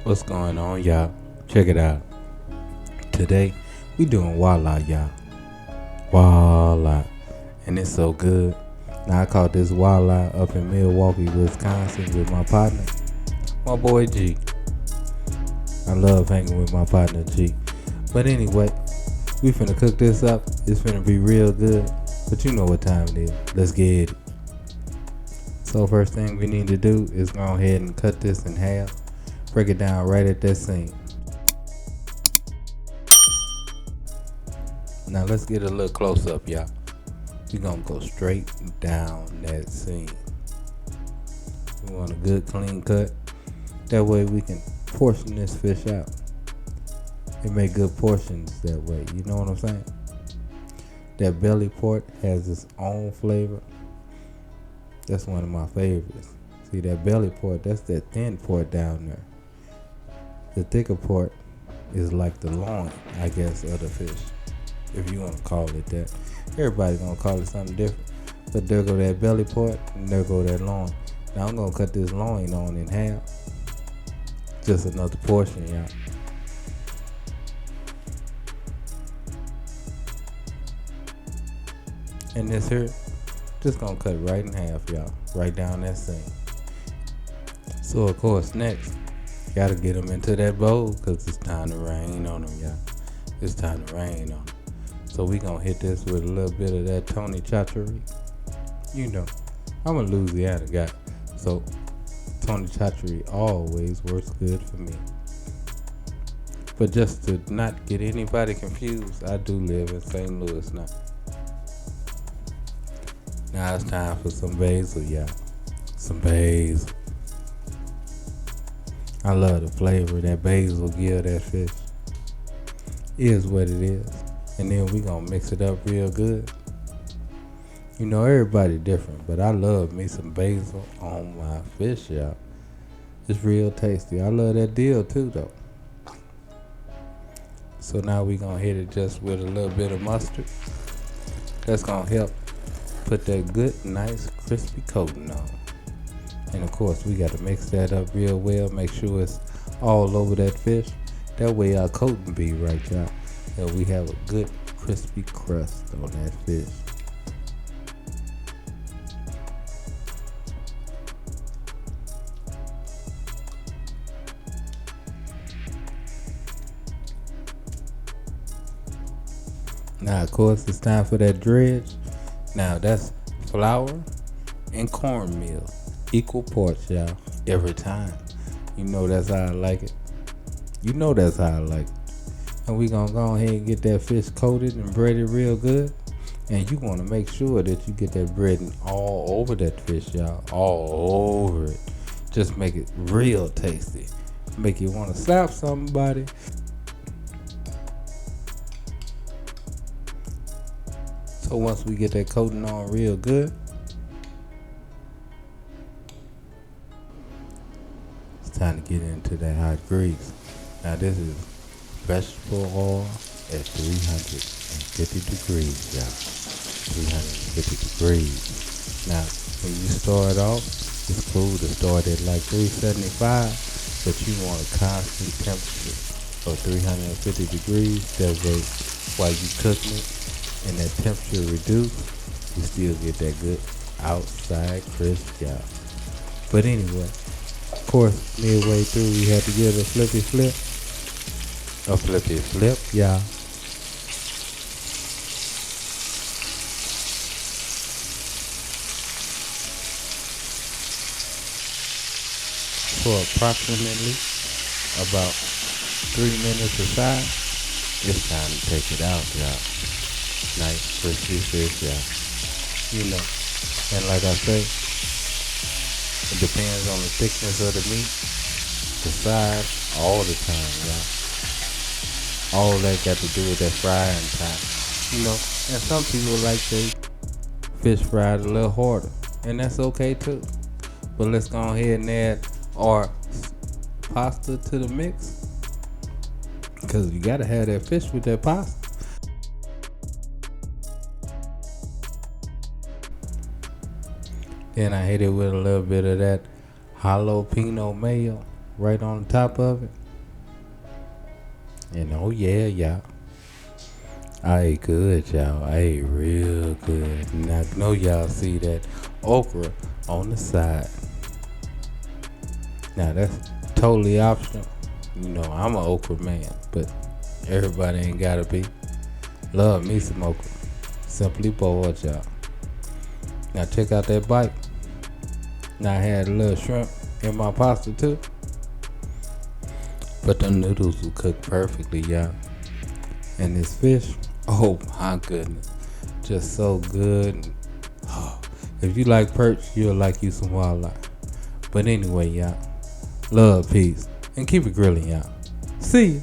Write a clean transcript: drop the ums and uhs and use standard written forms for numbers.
What's going on, y'all? Check it out. Today, we doing walleye, y'all. Walleye. And it's so good. Now, I caught this walleye up in Milwaukee, Wisconsin with my partner, my boy G. I love hanging with my partner G. But anyway, we finna cook this up. It's finna be real good. But you know what time it is. Let's get it. So first thing we need to do is go ahead and cut this in half. Break it down right at that seam. Now let's get a little close up, y'all. We're gonna go straight down that seam. We want a good clean cut. That way we can portion this fish out. It make good portions that way. You know what I'm saying? That belly part has its own flavor. That's one of my favorites. See that belly part, that's that thin part down there. The thicker part is like the loin, I guess, of the fish, if you want to call it that. Everybody gonna call it something different. But there go that belly part, and there go that loin. Now I'm gonna cut this loin on in half. Just another portion, y'all. And this here, just gonna cut right in half, y'all. Right down that seam. So of course, next, gotta get them into that bowl, cause it's time to rain on them, y'all. It's time to rain on them. So we gonna hit this with a little bit of that Tony Chachery. You know, I'm a Louisiana guy, so Tony Chachery always works good for me. But just to not get anybody confused, I do live in St. Louis now. Now it's time for some basil, y'all. Some basil. I love the flavor that basil give that fish. Is what it is. And then we gonna mix it up real good. You know, everybody different, but I love me some basil on my fish, y'all. It's real tasty. I love that deal too, though. So now we gonna hit it just with a little bit of mustard. That's gonna help put that good, nice, crispy coating on. And of course, we gotta mix that up real well. Make sure it's all over that fish. That way our coating be right, y'all. And we have a good, crispy crust on that fish. Now, of course, it's time for that dredge. Now, that's flour and cornmeal. Equal parts, y'all. Every time. You know that's how I like it. You know that's how I like it. And we gonna go ahead and get that fish coated and breaded real good. And you wanna make sure that you get that breading all over that fish, y'all. All over it. Just make it real tasty. Make you wanna slap somebody. So once we get that coating on real good, it's time to get into that hot grease. Now this is vegetable oil at 350 degrees, y'all. 350 degrees. Now, when you start off, it's cool to start at like 375, but you want a constant temperature of 350 degrees. That way, while you cooking it, and that temperature reduced, you still get that good outside crisp, y'all. But anyway, of course, midway through, we had to give it a flippy flip. A flippy flip, y'all. For approximately about 3 minutes aside, it's time to take it out, y'all. Nice crispy fish, y'all. You know, and like I say, it depends on the thickness of the meat, the size, all the time, y'all. All that got to do with that frying time. You know, and some people like their fish fried a little harder, and that's okay too. But let's go ahead and add our pasta to the mix, because you gotta have that fish with that pasta. Then I hit it with a little bit of that jalapeno mayo. right on the top of it. And oh yeah, y'all. I ate good, y'all. I ate real good. And I know y'all see that okra on the side. Now that's totally optional. You know, I'm an okra man, but everybody ain't gotta be. Love me some okra. Simply boiled, y'all. Now check out that bite. Now I had a little shrimp in my pasta too. But the noodles will cook perfectly, y'all. And this fish, oh my goodness. Just so good. Oh, if you like perch, you'll like you some walleye. But anyway, y'all. Love, peace, and keep it grilling, y'all. See ya.